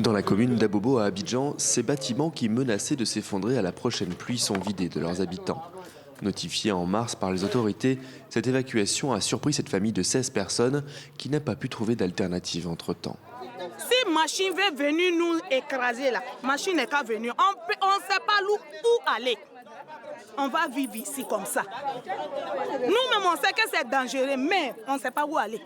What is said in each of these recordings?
Dans la commune d'Abobo à Abidjan, ces bâtiments qui menaçaient de s'effondrer à la prochaine pluie sont vidés de leurs habitants. Notifiée en mars par les autorités, cette évacuation a surpris cette famille de 16 personnes qui n'a pas pu trouver d'alternative entre-temps. Si machine veut venir nous écraser là, machine n'est qu'à venir. On ne sait pas où aller. On va vivre ici comme ça. Nous-mêmes, on sait que c'est dangereux, mais on ne sait pas où aller.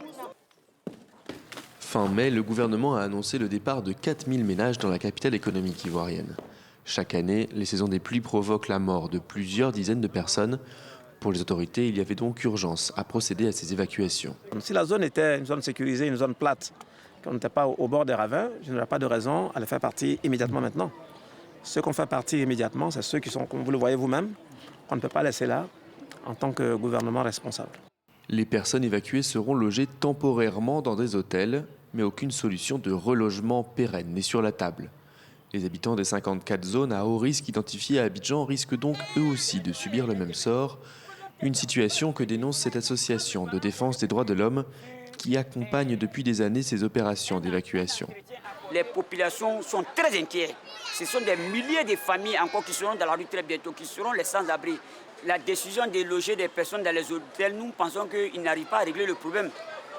Fin mai, le gouvernement a annoncé le départ de 4000 ménages dans la capitale économique ivoirienne. Chaque année, les saisons des pluies provoquent la mort de plusieurs dizaines de personnes. Pour les autorités, il y avait donc urgence à procéder à ces évacuations. Si la zone était une zone sécurisée, une zone plate, qu'on n'était pas au bord des ravins, je n'aurais pas de raison à les faire partir immédiatement maintenant. Ceux qu'on fait partir immédiatement, c'est ceux qui sont, comme vous le voyez vous-même, qu'on ne peut pas laisser là en tant que gouvernement responsable. Les personnes évacuées seront logées temporairement dans des hôtels, mais aucune solution de relogement pérenne n'est sur la table. Les habitants des 54 zones à haut risque identifiées à Abidjan risquent donc eux aussi de subir le même sort. Une situation que dénonce cette association de défense des droits de l'homme qui accompagne depuis des années ces opérations d'évacuation. Les populations sont très inquiètes. Ce sont des milliers de familles encore qui seront dans la rue très bientôt, qui seront les sans-abri. La décision de loger des personnes dans les hôtels, nous pensons qu'ils n'arrivent pas à régler le problème.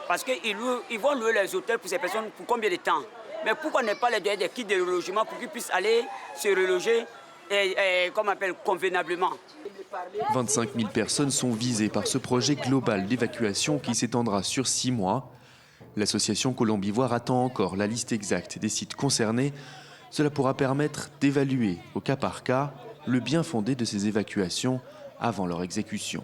Parce qu'ils vont louer les hôtels pour ces personnes pour combien de temps? Mais pourquoi ne pas les donner des kits de relogement pour qu'ils puissent aller se reloger convenablement? 25 000 personnes sont visées par ce projet global d'évacuation qui s'étendra sur 6 mois. L'association Colombivoire attend encore la liste exacte des sites concernés. Cela pourra permettre d'évaluer au cas par cas le bien fondé de ces évacuations avant leur exécution.